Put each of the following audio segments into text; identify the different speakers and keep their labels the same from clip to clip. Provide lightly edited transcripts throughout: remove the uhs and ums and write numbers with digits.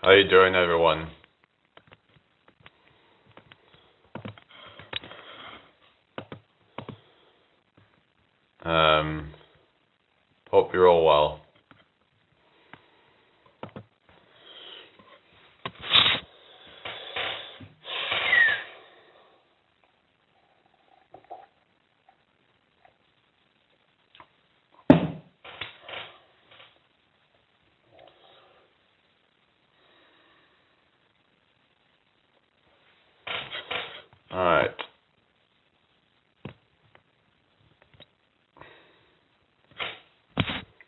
Speaker 1: How you doing, everyone? Hope you're all well. Alright.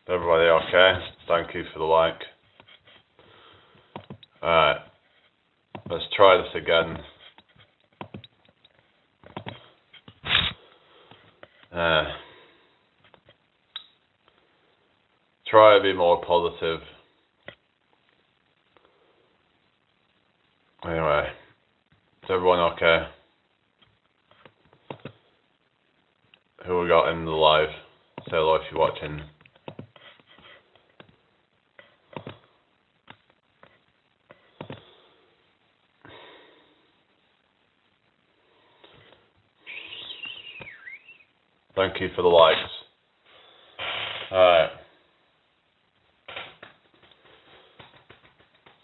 Speaker 1: Everybody okay? Thank you for the like. Alright. Let's try this again. Try to be more positive. Anyway. Is everyone okay? Who we got in the live? Say hello if you're watching. Thank you for the likes. Alright.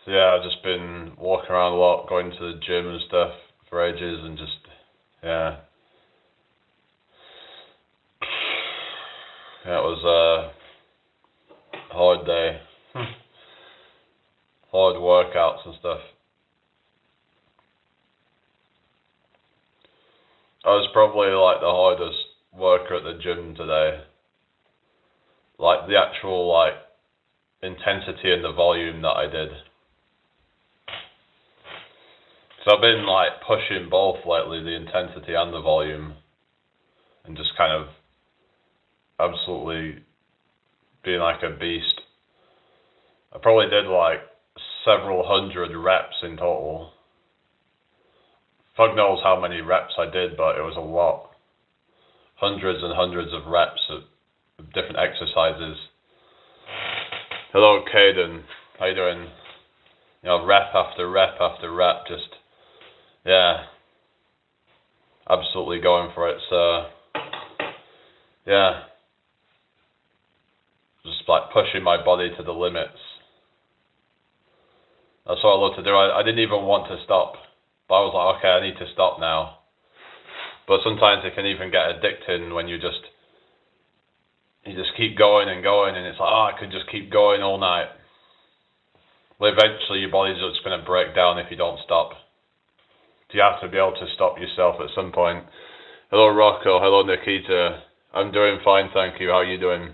Speaker 1: So yeah, I've just been walking around a lot, going to the gym and stuff for ages, and just, yeah. Yeah, it was a hard day. Hard workouts and stuff. I was probably like the hardest worker at the gym today. Like the actual like intensity and the volume that I did. So I've been like pushing both lately, the intensity and the volume, and just kind of absolutely being like a beast. I probably did like several hundred reps in total. Fuck knows how many reps I did, but it was a lot. Hundreds and hundreds of reps of different exercises. Hello, Caden. How you doing? You know, rep after rep after rep, just, yeah, absolutely going for it. So, yeah, just like pushing my body to the limits. That's what I love to do. I didn't even want to stop, but I was like, okay, I need to stop now. But sometimes it can even get addicting when you just keep going and going, and it's like, oh, I could just keep going all night. Well, eventually your body's just going to break down if you don't stop. So you have to be able to stop yourself at some point. Hello, Rocco. Hello, Nikita. I'm doing fine, thank you. How are you doing?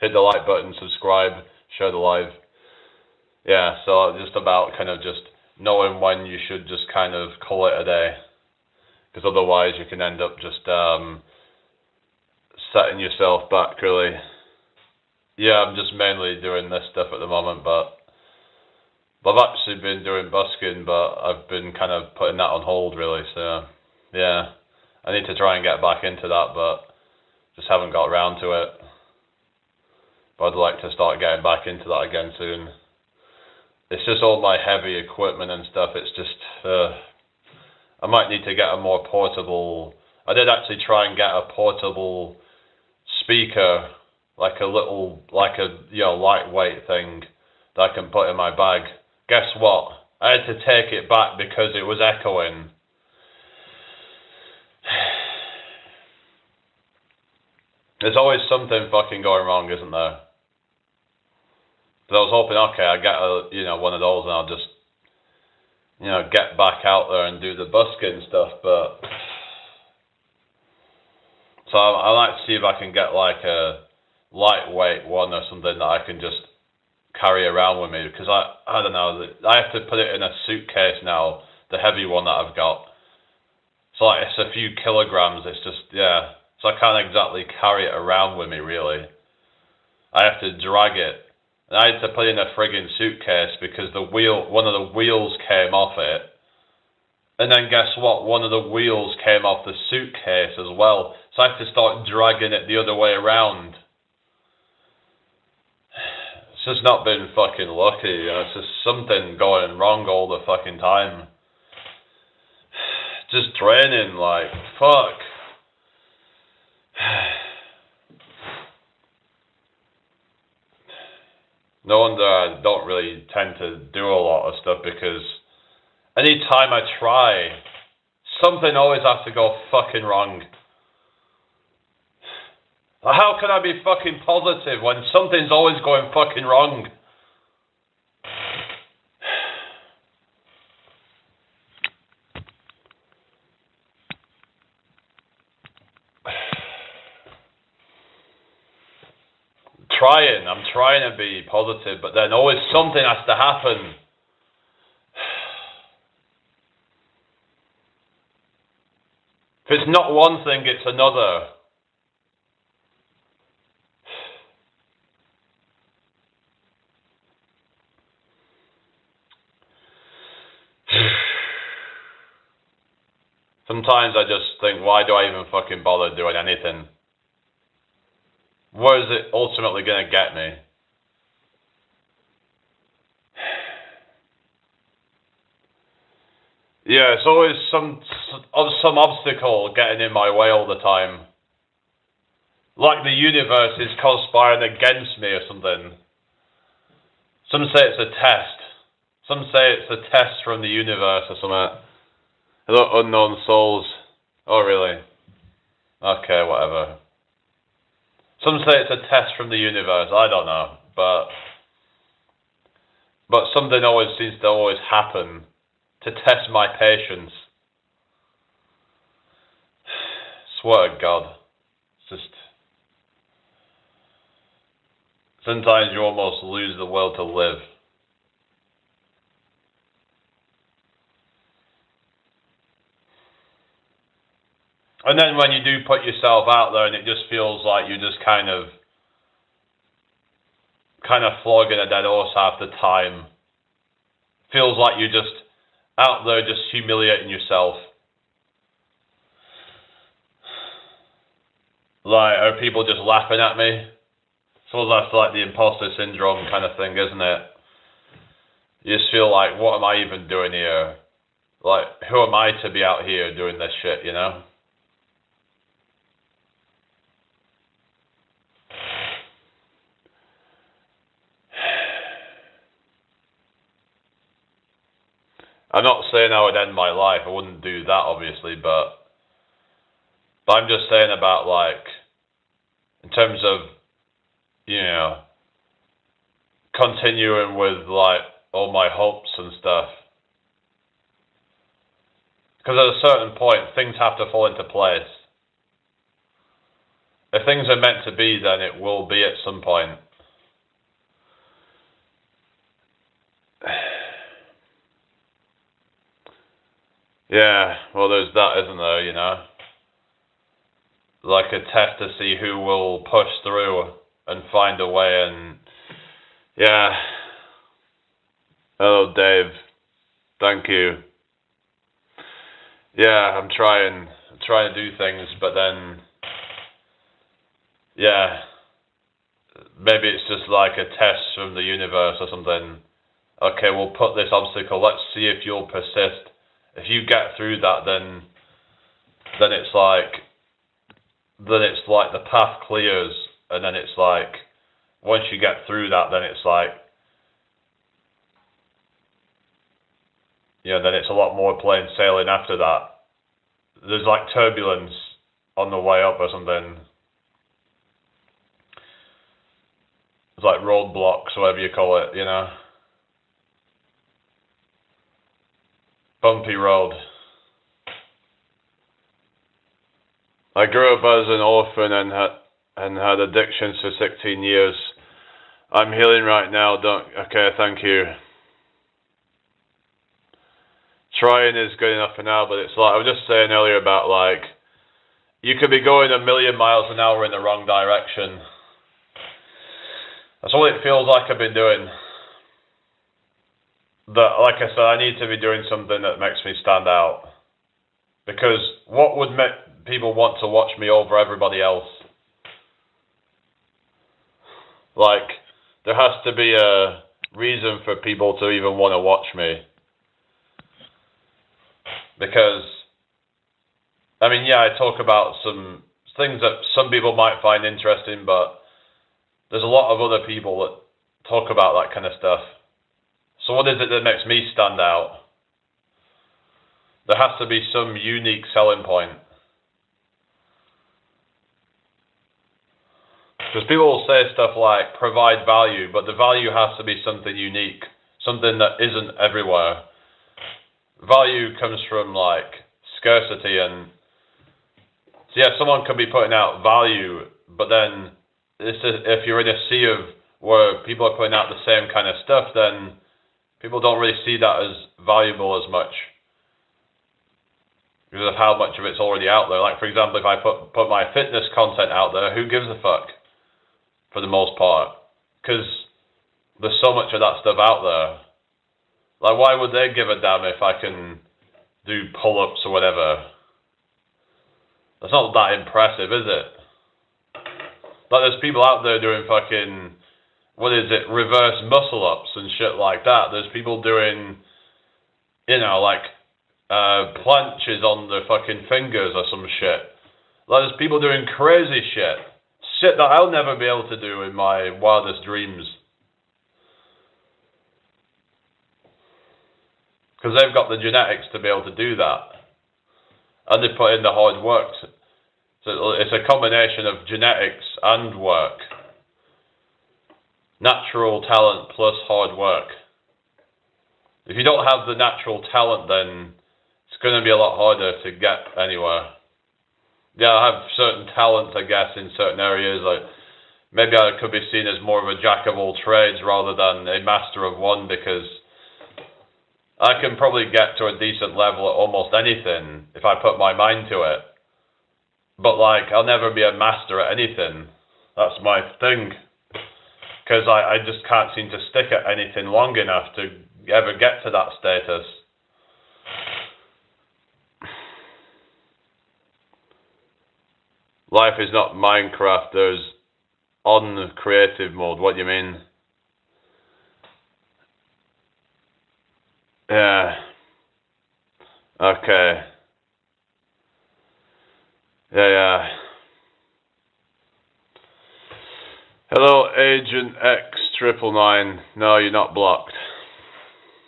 Speaker 1: Hit the like button, subscribe, share the live. Yeah, so just about kind of just knowing when you should just kind of call it a day. Because otherwise you can end up just setting yourself back, really. Yeah, I'm just mainly doing this stuff at the moment, but I've actually been doing busking, but I've been kind of putting that on hold, really. So, yeah, I need to try and get back into that, but just haven't got around to it. But I'd like to start getting back into that again soon. It's just all my heavy equipment and stuff. It's just, I might need to get a more portable. I did actually try and get a portable speaker, like a little, like a, you know, lightweight thing that I can put in my bag. Guess what? I had to take it back because it was echoing. There's always something fucking going wrong, isn't there? But I was hoping, okay, I get a, you know, one of those and I'll just, you know, get back out there and do the busking stuff, but so I like to see if I can get like a lightweight one or something that I can just carry around with me, because I don't know, I have to put it in a suitcase now, the heavy one that I've got. So like it's a few kilograms, it's just, yeah, so I can't exactly carry it around with me, really. I have to drag it. And I had to put it in a frigging suitcase because one of the wheels came off it. And then guess what? One of the wheels came off the suitcase as well. So I had to start dragging it the other way around. It's just not been fucking lucky, you know, it's just something going wrong all the fucking time. Just draining, like, fuck. No wonder I don't really tend to do a lot of stuff, because any time I try, something always has to go fucking wrong. How can I be fucking positive when something's always going fucking wrong? I'm trying to be positive, but then always something has to happen. If it's not one thing, it's another. Sometimes I just think, why do I even fucking bother doing anything? Where is it ultimately going to get me? Yeah, it's always some obstacle getting in my way all the time. Like the universe is conspiring against me or something. Some say it's a test. Some say it's a test from the universe or something. Hello, unknown souls. Oh, really? Okay, whatever. Some say it's a test from the universe. I don't know, but something always seems to always happen to test my patience. Swear to God, it's just sometimes you almost lose the will to live. And then when you do put yourself out there and it just feels like you're just kind of flogging a dead horse half the time. Feels like you're just out there just humiliating yourself. Like, are people just laughing at me? Suppose that's like the imposter syndrome kind of thing, isn't it? You just feel like, what am I even doing here? Like, who am I to be out here doing this shit, you know? I'm not saying I would end my life. I wouldn't do that, obviously, but I'm just saying about, like, in terms of, you know, continuing with, like, all my hopes and stuff. Because at a certain point, things have to fall into place. If things are meant to be, then it will be at some point. Yeah, well, there's that, isn't there, you know? Like a test to see who will push through and find a way, and yeah. Hello, Dave. Thank you. Yeah, I'm trying to do things, but then, yeah, maybe it's just like a test from the universe or something. Okay, we'll put this obstacle, let's see if you'll persist. If you get through that, then it's like the path clears, and then it's like, once you get through that, then it's like, you know, then it's a lot more plain sailing after that. There's like turbulence on the way up or something. It's like roadblocks, whatever you call it, you know. Bumpy road. I grew up as an orphan and had addictions for 16 years. I'm healing right now. Okay, thank you. Trying is good enough for now, but it's like I was just saying earlier about, like, you could be going 1,000,000 miles an hour in the wrong direction. That's all it feels like I've been doing. That, like I said, I need to be doing something that makes me stand out. Because what would make people want to watch me over everybody else? Like, there has to be a reason for people to even want to watch me. Because, I mean, yeah, I talk about some things that some people might find interesting, but there's a lot of other people that talk about that kind of stuff. So what is it that makes me stand out? There has to be some unique selling point. Because people will say stuff like provide value, but the value has to be something unique, something that isn't everywhere. Value comes from like scarcity, and so yeah, someone could be putting out value, but then if you're in a sea of where people are putting out the same kind of stuff, then people don't really see that as valuable as much because of how much of it's already out there. Like, for example, if I put my fitness content out there, who gives a fuck for the most part? Because there's so much of that stuff out there. Like, why would they give a damn if I can do pull-ups or whatever? That's not that impressive, is it? Like, there's people out there doing fucking, what is it, reverse muscle-ups and shit like that. There's people doing, you know, like, planches on their fucking fingers or some shit. Like, there's people doing crazy shit. Shit that I'll never be able to do in my wildest dreams. Because they've got the genetics to be able to do that. And they put in the hard work. So it's a combination of genetics and work. Natural talent plus hard work. If you don't have the natural talent, then it's going to be a lot harder to get anywhere. Yeah, I have certain talents, I guess, in certain areas. Like maybe I could be seen as more of a jack of all trades rather than a master of one, because I can probably get to a decent level at almost anything if I put my mind to it. But like, I'll never be a master at anything. That's my thing. Because I just can't seem to stick at anything long enough to ever get to that status. Life is not Minecraft. There's on creative mode. What do you mean? Yeah. Okay. Yeah. Hello, Agent X999. No, you're not blocked.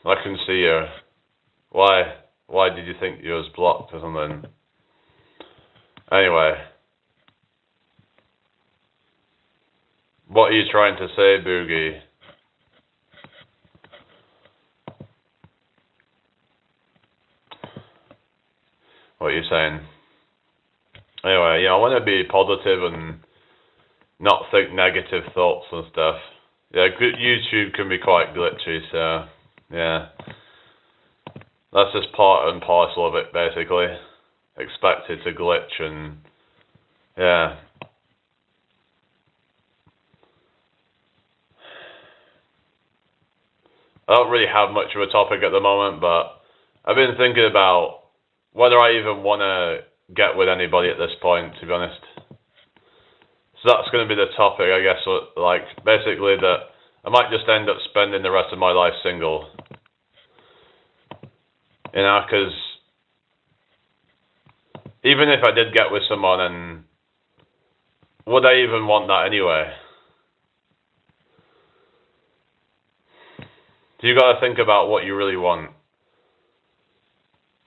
Speaker 1: I can see you. Why? Why did you think you was blocked or something? Anyway. What are you trying to say, Boogie? What are you saying? Anyway, yeah, I want to be positive and not think negative thoughts and stuff. Yeah, YouTube can be quite glitchy, so yeah. That's just part and parcel of it, basically. Expect it to glitch and yeah. I don't really have much of a topic at the moment, but I've been thinking about whether I even want to get with anybody at this point, to be honest. So that's going to be the topic, I guess, like, basically that I might just end up spending the rest of my life single. You know, because even if I did get with someone, and would I even want that anyway? So you got to think about what you really want.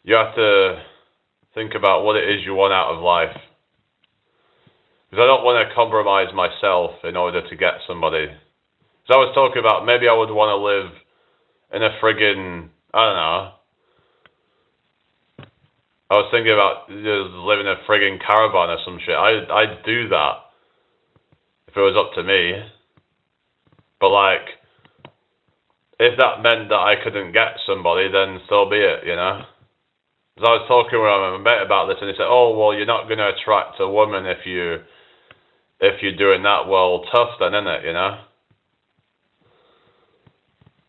Speaker 1: You have to think about what it is you want out of life. Because I don't want to compromise myself in order to get somebody. So I was talking about maybe I would want to live in a friggin', I don't know. I was thinking about living in a friggin' caravan or some shit. I'd do that if it was up to me. But like, if that meant that I couldn't get somebody, then so be it, you know? Because I was talking with a mate about this, and he said, "Oh, well, you're not going to attract a woman if you're doing that." Well, tough then, isn't it? You know.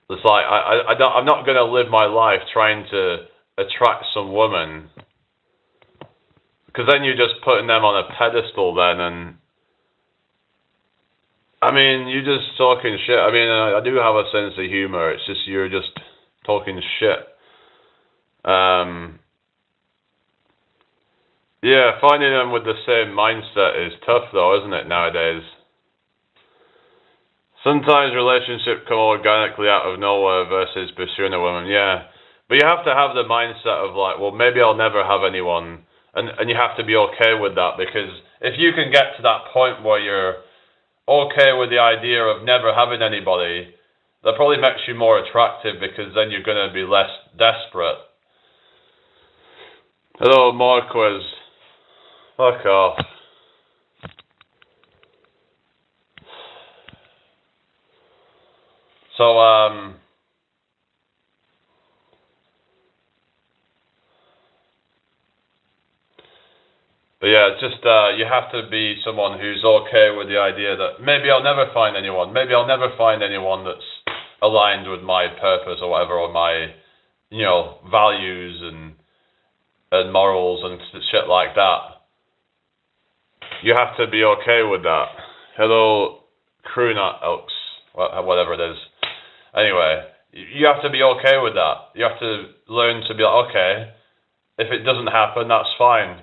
Speaker 1: It's like I'm not going to live my life trying to attract some woman, because then you're just putting them on a pedestal then, and I mean, you're just talking shit. I mean, I do have a sense of humor. It's just you're just talking shit. Um, yeah, finding them with the same mindset is tough, though, isn't it, nowadays? Sometimes relationships come organically out of nowhere versus pursuing a woman, yeah. But you have to have the mindset of like, well, maybe I'll never have anyone, and you have to be okay with that, because if you can get to that point where you're okay with the idea of never having anybody, that probably makes you more attractive, because then you're going to be less desperate. Hello, Marquez. Fuck off. So, but yeah, it's just you have to be someone who's okay with the idea that maybe I'll never find anyone. Maybe I'll never find anyone that's aligned with my purpose or whatever, or my, values and morals and shit like that. You have to be okay with that. Hello, Crunat Elks, whatever it is. Anyway, you have to be okay with that. You have to learn to be like, okay, if it doesn't happen, that's fine.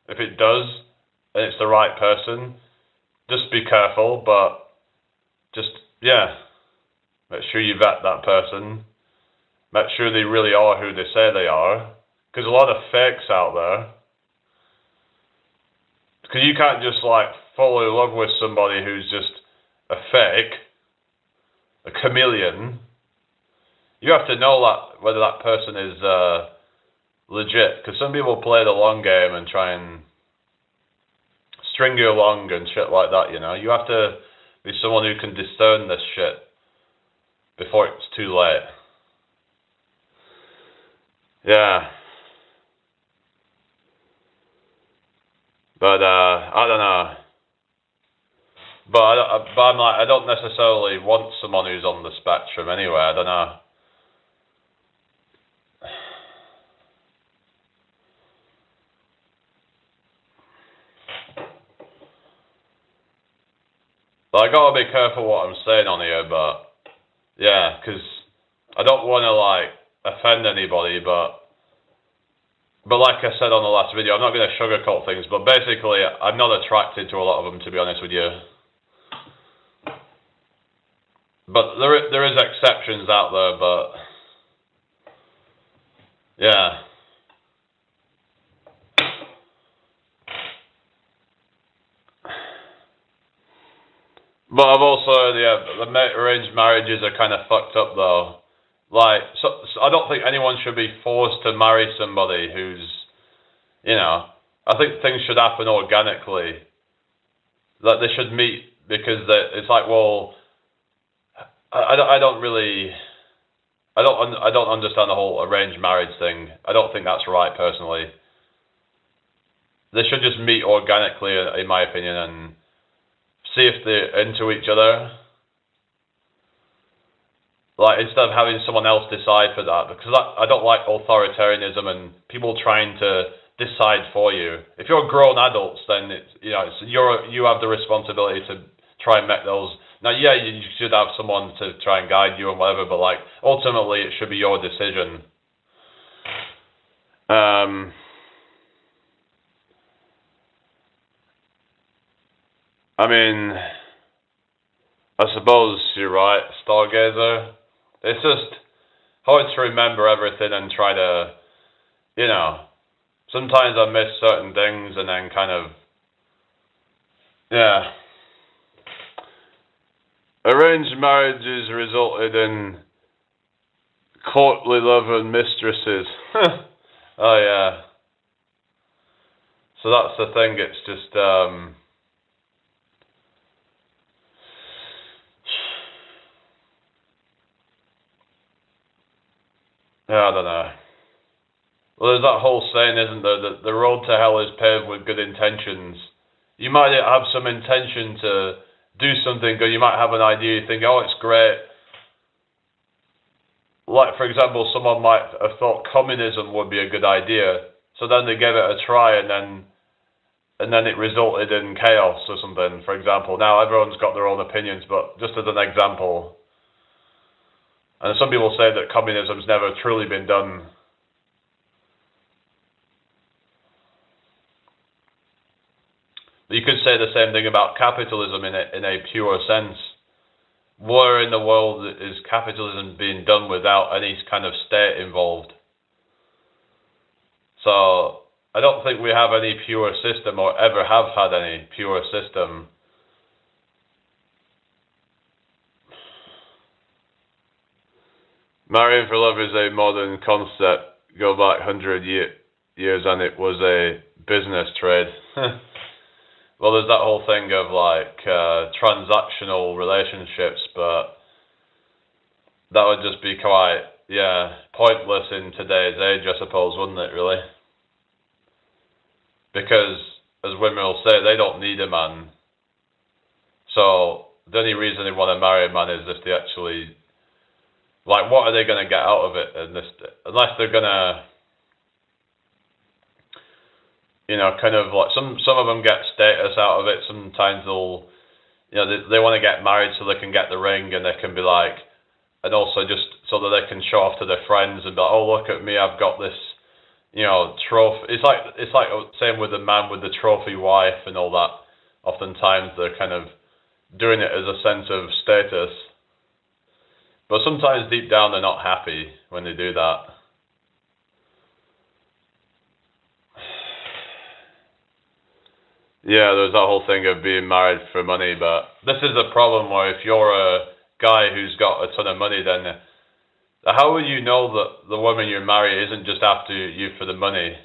Speaker 1: If it does, and it's the right person, just be careful, but just, yeah, make sure you vet that person. Make sure they really are who they say they are. Because a lot of fakes out there. Because you can't just, fall in love with somebody who's just a fake, a chameleon. You have to know that whether that person is legit. Because some people play the long game and try and string you along and shit like that, You have to be someone who can discern this shit before it's too late. Yeah. But I don't know. But I'm like, I don't necessarily want someone who's on the spectrum anyway. I don't know. But I gotta be careful what I'm saying on here. But yeah, because I don't want to offend anybody. But like I said on the last video, I'm not going to sugarcoat things. But basically, I'm not attracted to a lot of them, to be honest with you. But there is exceptions out there, but yeah. But I've also heard, the arranged marriages are kind of fucked up though. So I don't think anyone should be forced to marry somebody who's, I think things should happen organically. That they should meet, because it's like, well, I don't really, I don't understand the whole arranged marriage thing. I don't think that's right, personally. They should just meet organically, in my opinion, and see if they're into each other. Instead of having someone else decide for that, because I don't like authoritarianism and people trying to decide for you. If you're grown adults, then you have the responsibility to try and make those. Now, yeah, you should have someone to try and guide you and whatever, but ultimately it should be your decision. I mean, I suppose you're right, Stargazer. It's just hard to remember everything and try to, sometimes I miss certain things and then kind of, yeah. Arranged marriages resulted in courtly love and mistresses. Oh, yeah. So that's the thing, it's just, yeah, I don't know. Well, there's that whole saying, isn't there, that the road to hell is paved with good intentions. You might have some intention to do something good. You might have an idea, you think, oh, it's great. For example, someone might have thought communism would be a good idea. So then they gave it a try, and and then it resulted in chaos or something, for example. Now everyone's got their own opinions, but just as an example, and some people say that communism's never truly been done. But you could say the same thing about capitalism in a pure sense. Where in the world is capitalism being done without any kind of state involved? So I don't think we have any pure system, or ever have had any pure system. Marrying for love is a modern concept. Go back 100 years and it was a business trade. Well, there's that whole thing of like transactional relationships, but that would just be quite, pointless in today's age, I suppose, wouldn't it, really? Because, as women will say, they don't need a man. So, the only reason they want to marry a man is if they actually, like, what are they going to get out of it? Unless they're going to, kind of like, some of them get status out of it. Sometimes they'll, they want to get married so they can get the ring, and they can be like, and also just so that they can show off to their friends and be like, oh, look at me, I've got this, trophy. It's like same with the man with the trophy wife and all that. Oftentimes they're kind of doing it as a sense of status. But sometimes deep down they're not happy when they do that. Yeah, there's that whole thing of being married for money, but this is a problem where if you're a guy who's got a ton of money, then how will you know that the woman you marry isn't just after you for the money?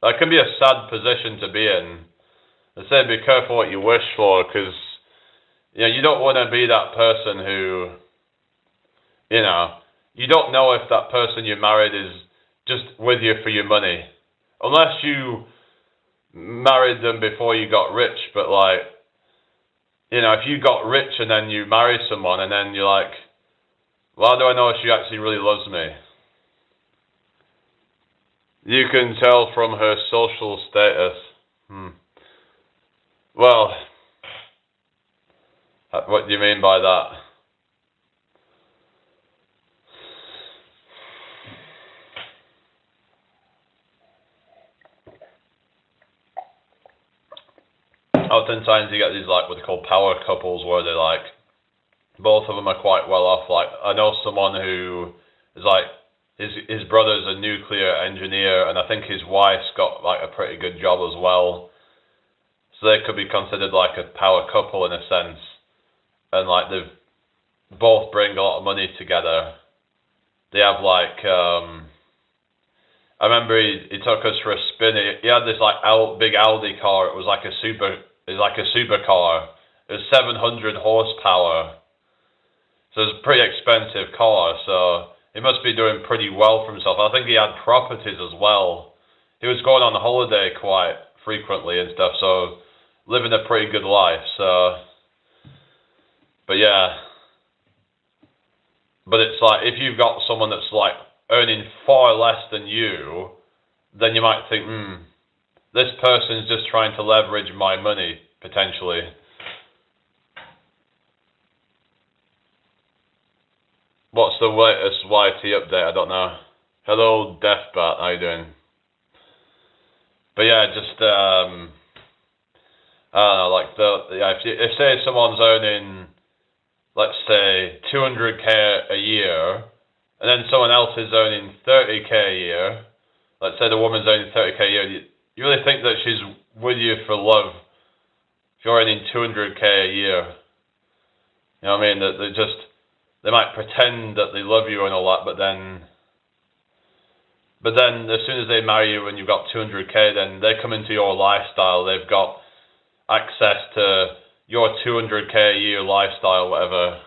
Speaker 1: That can be a sad position to be in. I say be careful what you wish for, because you don't want to be that person who, you don't know if that person you married is just with you for your money. Unless you married them before you got rich, but like, if you got rich and then you marry someone and then you're like, well, how do I know if she actually really loves me? You can tell from her social status. Well, what do you mean by that? Oftentimes you get these like what they call power couples, where they're like, both of them are quite well off. Like, I know someone who is like, his brother's a nuclear engineer, and I think his wife's got like a pretty good job as well. So they could be considered like a power couple in a sense, and like they've both bring a lot of money together. They have like, I remember he took us for a spin. He had this like big Audi car. It was like a supercar. It was 700 horsepower. So it was a pretty expensive car. So he must be doing pretty well for himself. I think he had properties as well. He was going on holiday quite frequently and stuff. So living a pretty good life. So, but yeah. But it's like, if you've got someone that's like earning far less than you, then you might think, this person's just trying to leverage my money, potentially. What's the latest YT update? I don't know. Hello, Deathbat, how you doing? But yeah, just, I don't know, like, if say someone's earning, let's say, 200k a year, and then someone else is earning 30k a year, let's say the woman's earning 30k a year, you really think that she's with you for love if you're earning 200k a year? You know what I mean? That they might pretend that they love you and all that, but then as soon as they marry you and you've got 200k, then they come into your lifestyle. They've got access to your 200k a year lifestyle, whatever.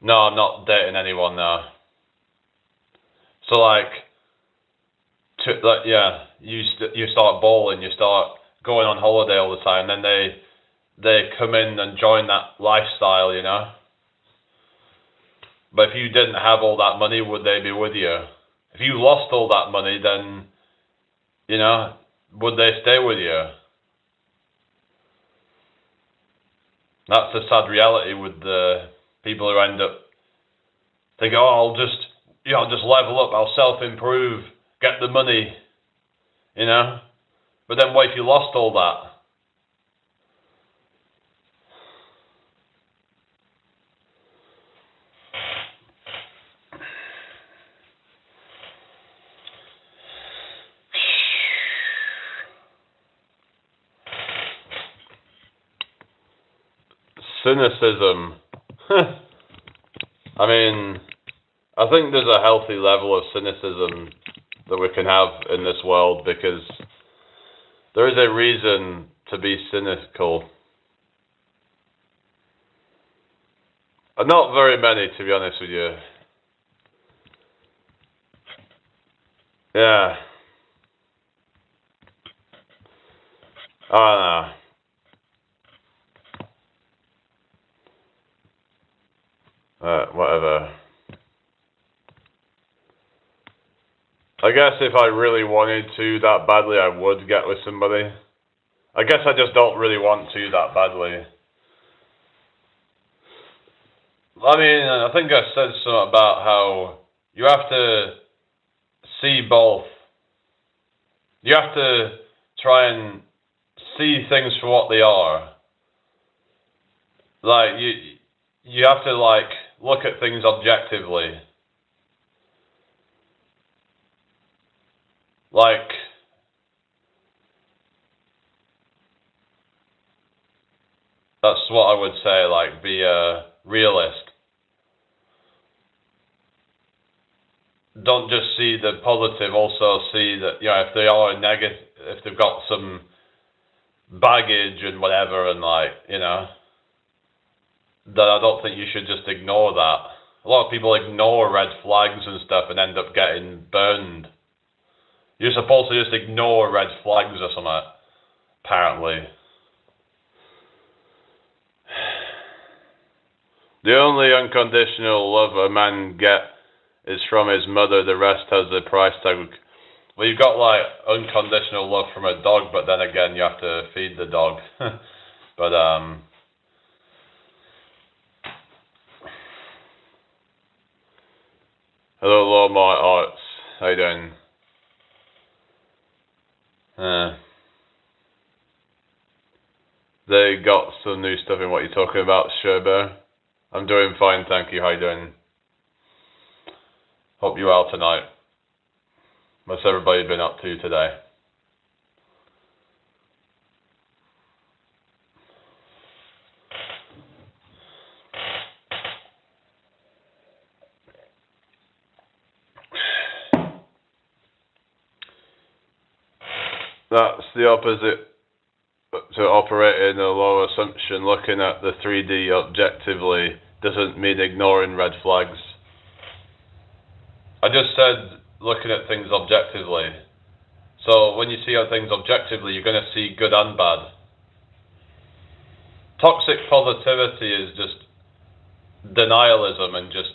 Speaker 1: No, I'm not dating anyone now. So you start bowling, you start going on holiday all the time, then they come in and join that lifestyle, But if you didn't have all that money, would they be with you? If you lost all that money, then, would they stay with you? That's the sad reality with the people who end up thinking, oh, I'll just level up, I'll self-improve, get the money, you know? But then what if you lost all that? Cynicism. I mean, I think there's a healthy level of cynicism that we can have in this world because there is a reason to be cynical. And not very many, to be honest with you. Yeah. I don't know. Whatever. I guess if I really wanted to that badly, I would get with somebody. I guess I just don't really want to that badly. I mean, I think I said something about how you have to see both. You have to try and see things for what they are. Like, you have to, like, look at things objectively. Like, that's what I would say, like, be a realist. Don't just see the positive, also see that, you know, if they are negative, if they've got some baggage and whatever, and, like, you know, then I don't think you should just ignore that. A lot of people ignore red flags and stuff and end up getting burned. You're supposed to just ignore red flags or something, apparently. The only unconditional love a man gets is from his mother, the rest has a price tag. Well, you've got, like, unconditional love from a dog, but then again, you have to feed the dog. But, hello, Lord, my arts. How you doing? They got some new stuff in what you're talking about, Sherber. I'm doing fine, thank you. How you doing? Hope you're well tonight. What's everybody been up to today? That's the opposite to operating a low assumption. Looking at the 3D objectively doesn't mean ignoring red flags. I just said looking at things objectively. So when you see things objectively, you're going to see good and bad. Toxic positivity is just denialism and just,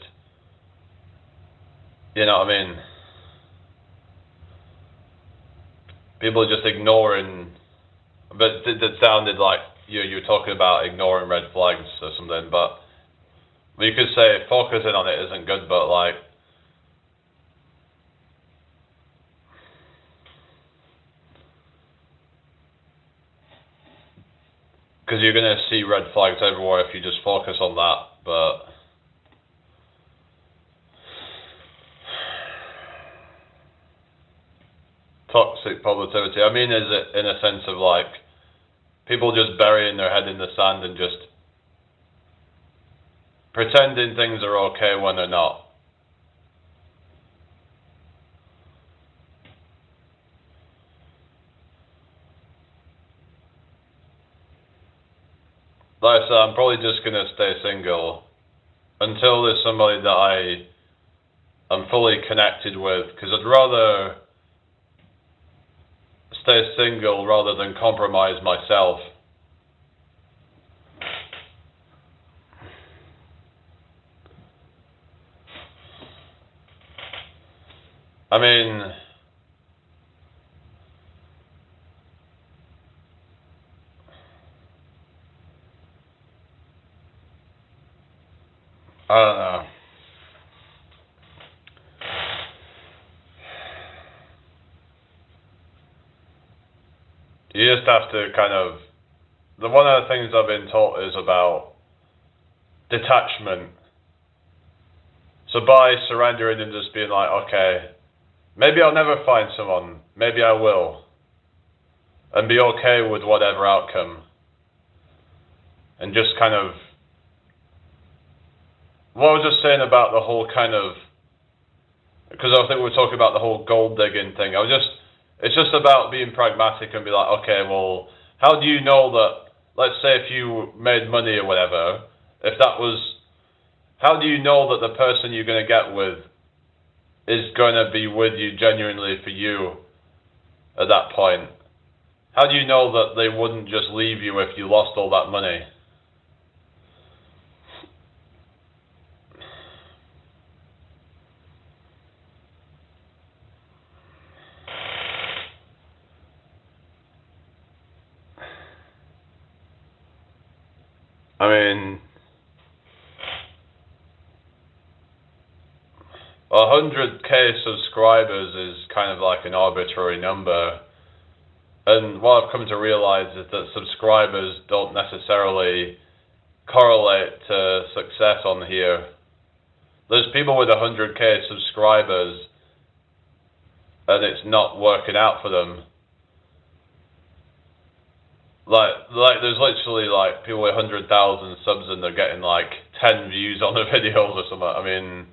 Speaker 1: you know what I mean? People are just ignoring, but it sounded like you were talking about ignoring red flags or something, but you could say focusing on it isn't good, but like, because you're going to see red flags everywhere if you just focus on that, but toxic positivity, I mean, is it in a sense of like people just burying their head in the sand and just pretending things are okay when they're not. Like I said, I'm probably just going to stay single until there's somebody that I'm fully connected with, because I'd rather stay single rather than compromise myself. I mean, I don't know. You just have to kind of. One of the things I've been taught is about detachment. So by surrendering and just being like, okay, maybe I'll never find someone, maybe I will, and be okay with whatever outcome, and just kind of. What I was just saying about the whole kind of, because I think we were talking about the whole gold digging thing. It's just about being pragmatic and be like, okay, well, how do you know that? Let's say if you made money or whatever, if that was, how do you know that the person you're going to get with is going to be with you genuinely for you at that point? How do you know that they wouldn't just leave you if you lost all that money? I mean, 100K subscribers is kind of like an arbitrary number. And what I've come to realize is that subscribers don't necessarily correlate to success on here. There's people with 100K subscribers and it's not working out for them. Like there's literally like people with 100,000 subs and they're getting like 10 views on the videos or something. I mean,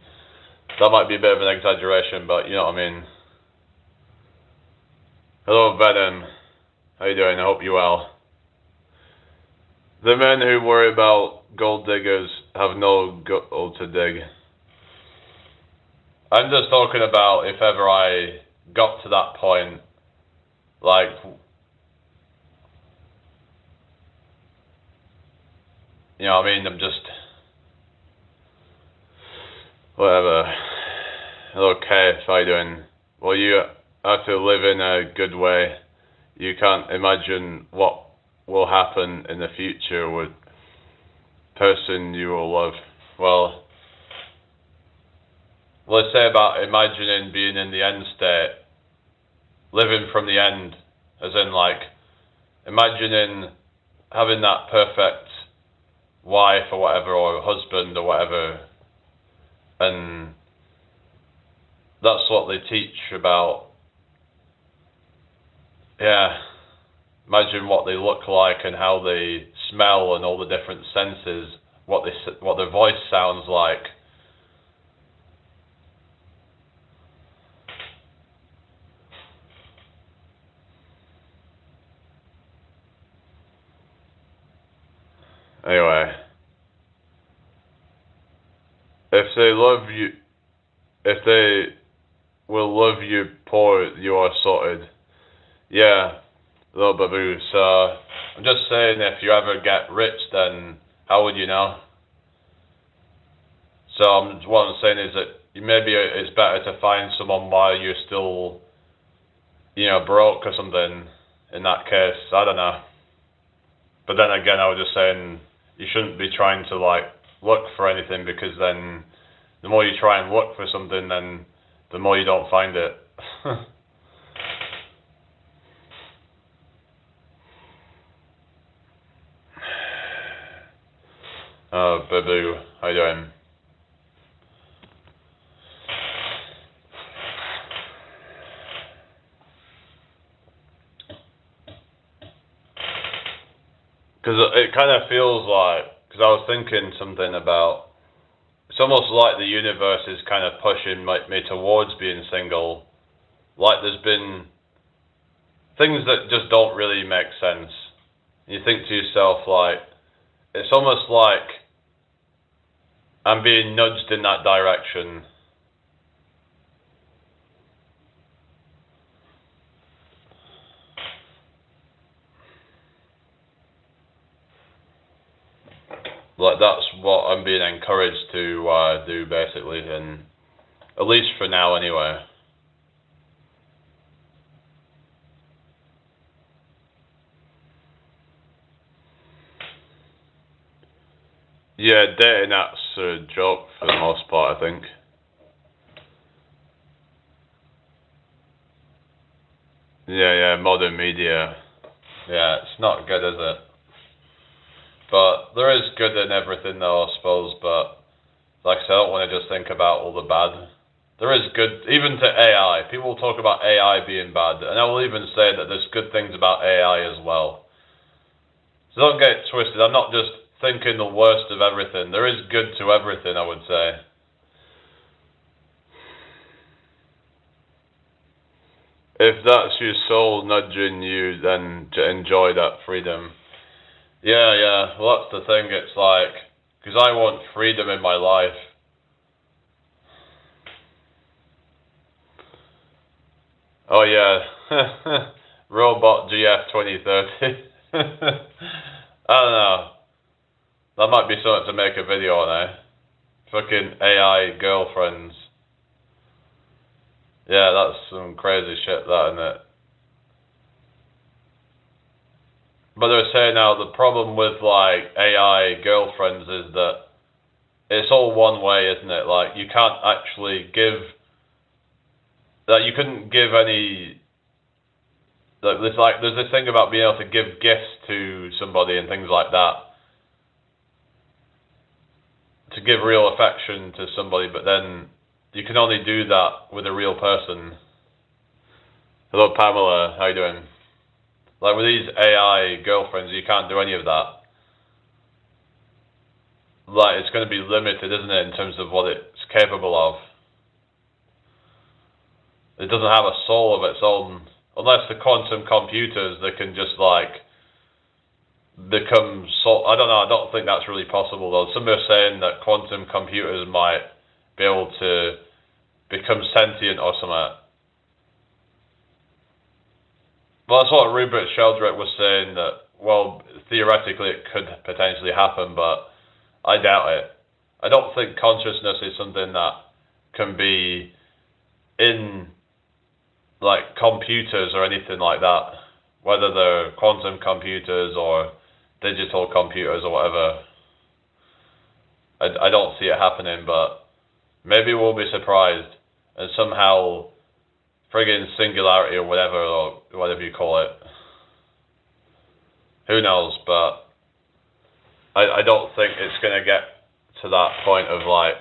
Speaker 1: that might be a bit of an exaggeration, but you know what I mean. Hello, Venom. How you doing? I hope you're well. The men who worry about gold diggers have no gold to dig. I'm just talking about if ever I got to that point, like, you know what I mean? I'm just, whatever. Hello, Kev. How you doing? Well, you have to live in a good way. You can't imagine what will happen in the future with person you will love. Well, let's say about imagining being in the end state, living from the end, as in like, imagining having that perfect wife or whatever, or husband or whatever, and that's what they teach about. Yeah, imagine what they look like and how they smell and all the different senses, what their voice sounds like. Anyway, if they love you, if they will love you poor, you are sorted. Yeah, little baboo. So I'm just saying, if you ever get rich, then how would you know? So what I'm saying is that maybe it's better to find someone while you're still, you know, broke or something. In that case, I don't know. But then again, I was just saying you shouldn't be trying to like look for anything, because then the more you try and look for something, then the more you don't find it. Oh, Babu, how you doing? Because it kind of feels like, because I was thinking something about, it's almost like the universe is kind of pushing me towards being single. Like there's been things that just don't really make sense. You think to yourself, like, it's almost like I'm being nudged in that direction. Like that's what I'm being encouraged to do, basically, and at least for now, anyway. Yeah, dating apps a joke for the most part, I think. Yeah, modern media. Yeah, it's not good, is it? But there is good in everything though, I suppose, but like I said, I don't want to just think about all the bad. There is good, even to AI. People talk about AI being bad, and I will even say that there's good things about AI as well. So don't get it twisted, I'm not just thinking the worst of everything. There is good to everything, I would say. If that's your soul nudging you, then to enjoy that freedom. Yeah, well that's the thing, it's like, because I want freedom in my life. Oh yeah, Robot GF 2030. I don't know, that might be something to make a video on, eh? Fucking AI girlfriends. Yeah, that's some crazy shit, that, isn't it? But they're saying now the problem with like AI girlfriends is that it's all one way, isn't it? Like you can't actually give that. You couldn't give any. There's this thing about being able to give gifts to somebody and things like that, to give real affection to somebody, but then you can only do that with a real person. Hello, Pamela. How you doing? Like with these AI girlfriends, you can't do any of that. Like it's going to be limited, isn't it, in terms of what it's capable of. It doesn't have a soul of its own, unless the quantum computers that can just like become so. I don't know. I don't think that's really possible though. Some are saying that quantum computers might be able to become sentient or something. Well, that's what Rupert Sheldrake was saying, that, well, theoretically it could potentially happen, but I doubt it. I don't think consciousness is something that can be in, like, computers or anything like that, whether they're quantum computers or digital computers or whatever. I don't see it happening, but maybe we'll be surprised and somehow friggin' singularity or whatever you call it. Who knows, but I don't think it's going to get to that point of like...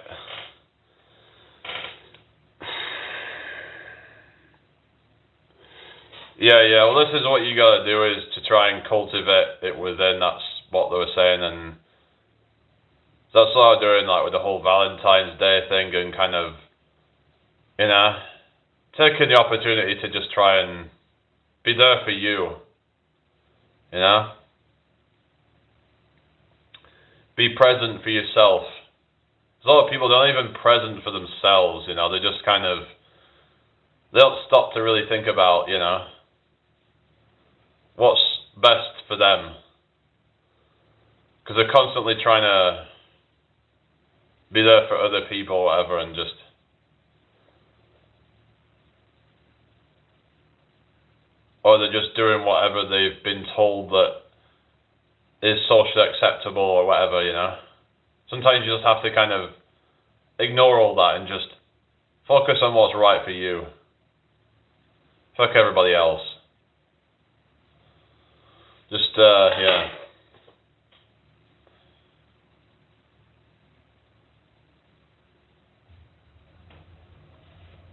Speaker 1: Yeah, well this is what you got to do, is to try and cultivate it within, that's what they were saying, and that's what I'm doing, like with the whole Valentine's Day thing, and kind of, you know, taking the opportunity to just try and be there for you, you know? Be present for yourself. There's a lot of people that aren't even present for themselves, you know, they just kind of, they don't stop to really think about, you know, what's best for them. Because they're constantly trying to be there for other people or whatever, and just... Or they're just doing whatever they've been told that is socially acceptable or whatever, you know. Sometimes you just have to kind of ignore all that and just focus on what's right for you. Fuck everybody else. Just, yeah.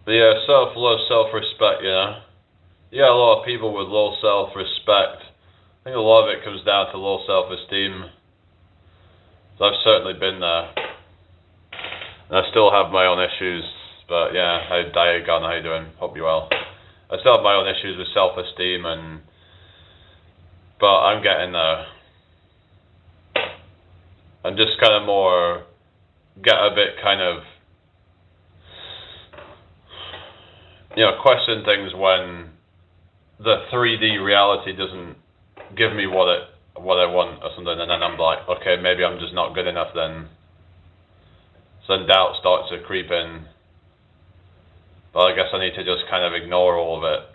Speaker 1: But yeah, self-love, self-respect, you know. You got a lot of people with low self-respect. I think a lot of it comes down to low self-esteem. So I've certainly been there. And I still have my own issues, but yeah, hi Diagon, how you doing? Hope you're well. I still have my own issues with self-esteem, but I'm getting there. I'm just kind of more, get a bit kind of, you know, question things when the 3D reality doesn't give me what I want or something, and then I'm like, okay, maybe I'm just not good enough then. So then doubt starts to creep in. But I guess I need to just kind of ignore all of it.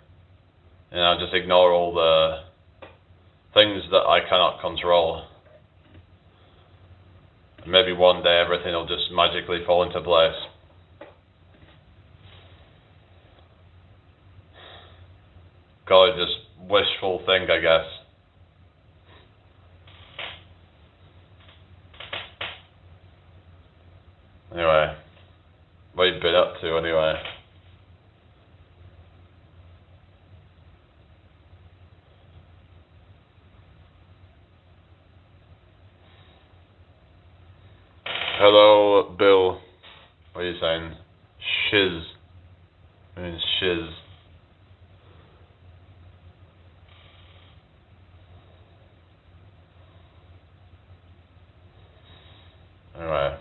Speaker 1: You know, just ignore all the things that I cannot control. Maybe one day everything will just magically fall into place. Call it just wishful think, I guess. Anyway, what you been up to anyway? Hello, Bill. What are you saying? Shiz. I mean, shiz. Anyway.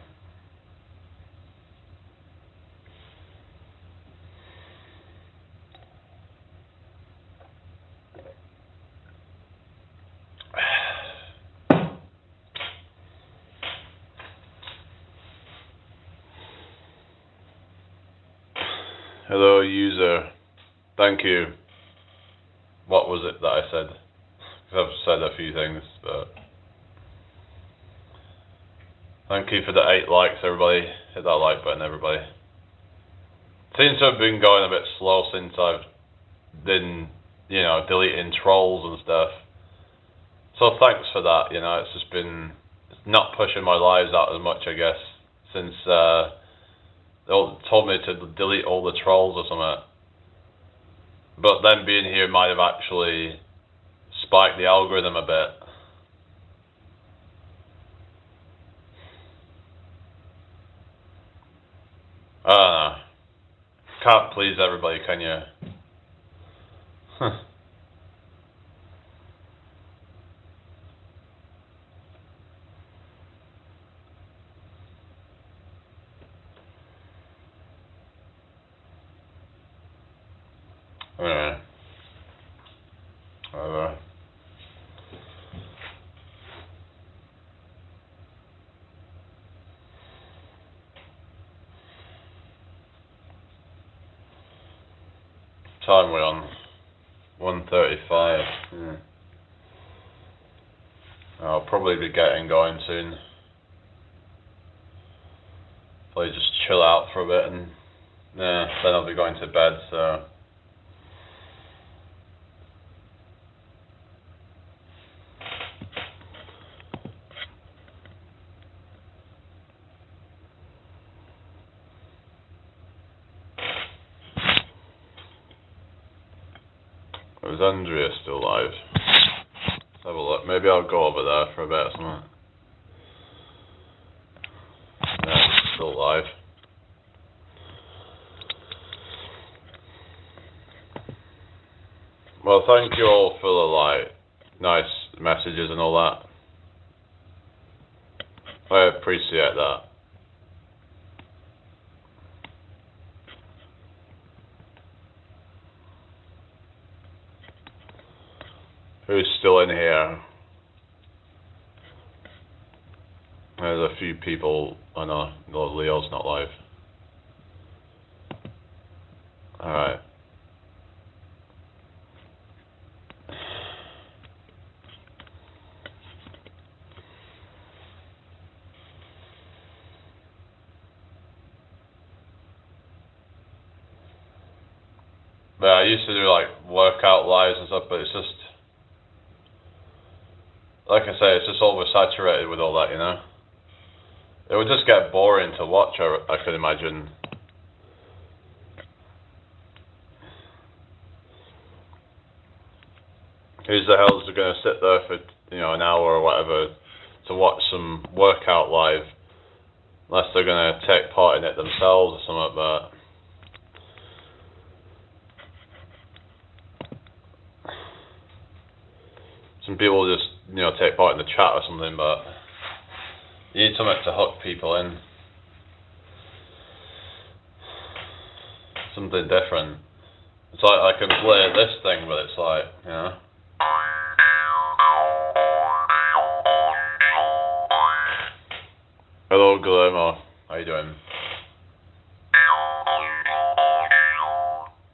Speaker 1: Hello, user. Thank you. What was it that I said? 'Cause I've said a few things, but thank you for the 8 likes, everybody. Hit that like button, everybody. Seems to have been going a bit slow since I've been, deleting trolls and stuff. So thanks for that. It's just been not pushing my lives out as much, I guess, since they all told me to delete all the trolls or something. But then being here might have actually spiked the algorithm a bit. I don't know. Can't please everybody, can you? Anyway. Whatever. Time we're on 1:35. I'll probably be getting going soon. Probably just chill out for a bit and then I'll be going to bed, so is Andrea still live? Let's have a look. Maybe I'll go over there for a bit or something. Yeah, it's still live. Well, thank you all for the nice messages and all that. I appreciate that. Who's still in here? There's a few people. Oh no, Leo's not live. Alright. But I used to do workout lives and stuff, but it's just, like I say, it's just oversaturated with all that, It would just get boring to watch, I could imagine. Who's the hell's going to sit there for, an hour or whatever to watch some workout live, unless they're going to take part in it themselves or something like that. Some people just, take part in the chat or something, but you need something to hook people in. Something different. It's like I can play this thing, but it's Hello, Guillermo. How you doing?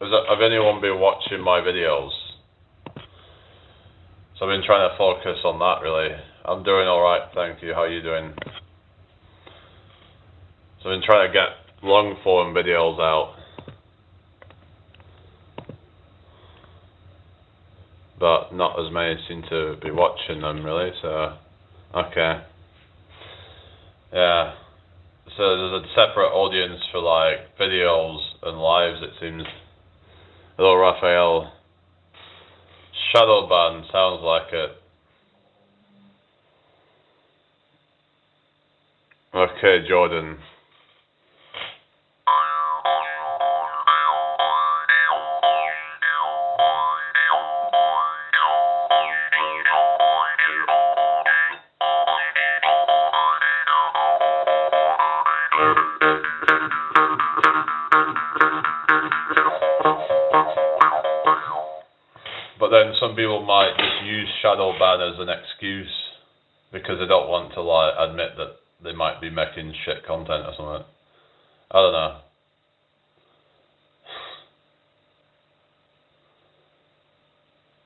Speaker 1: Have anyone been watching my videos? So I've been trying to focus on that, really. I'm doing alright, thank you. How are you doing? So I've been trying to get long form videos out, but not as many seem to be watching them really, so okay. Yeah. So there's a separate audience for like videos and lives, it seems. Hello Raphael. Shadowban sounds like it. Okay, Jordan. But then some people might just use shadow ban as an excuse because they don't want to like admit that they might be making shit content or something. I don't know.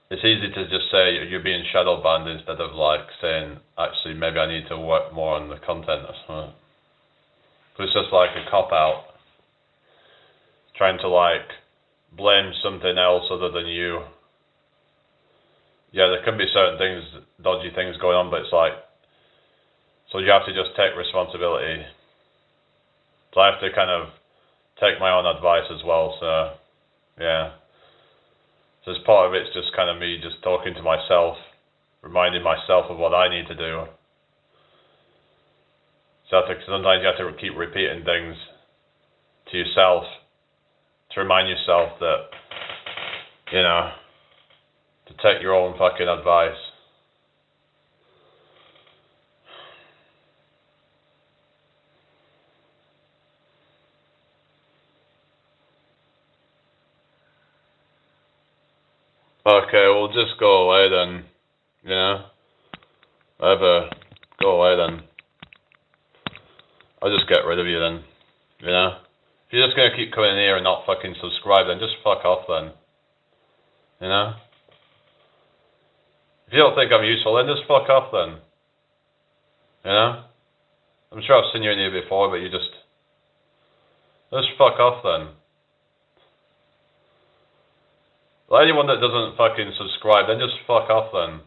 Speaker 1: It's easy to just say you're being shadow banned instead of like saying, actually maybe I need to work more on the content or something. So it's just like a cop out. Trying to like blame something else other than you. Yeah, there can be certain things, dodgy things going on, but it's like, so you have to just take responsibility. So I have to kind of take my own advice as well, so yeah. So as part of it's just kind of me just talking to myself, reminding myself of what I need to do. So sometimes you have to keep repeating things to yourself to remind yourself that, you know, to take your own fucking advice. Okay, well just go away then, you know? Whatever, go away then. I'll just get rid of you then, you know? If you're just gonna keep coming in here and not fucking subscribe, then just fuck off then, you know? If you don't think I'm useful, then just fuck off then, you know? I'm sure I've seen you in here before, but you just fuck off then. Well, anyone that doesn't fucking subscribe, then just fuck off then.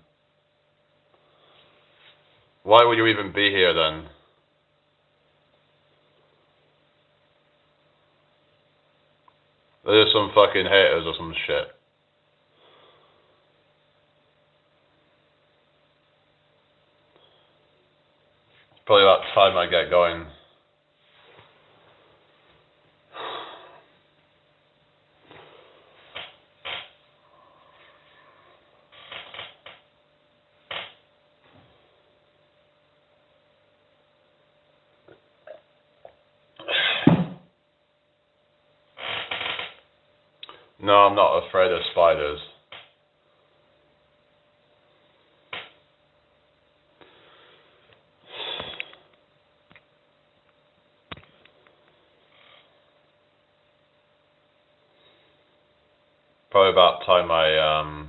Speaker 1: Why would you even be here then? There's some fucking haters or some shit. It's probably about time I get going. No, I'm not afraid of spiders. Probably about time I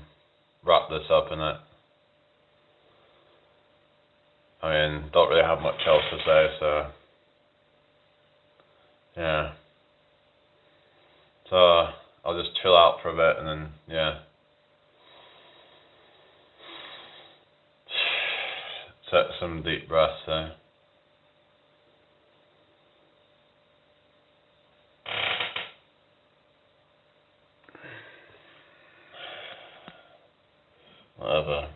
Speaker 1: wrap this up, innit? I mean, don't really have much else to say, so yeah. So I'll just chill out for a bit and then yeah. Take some deep breaths, so. Whatever.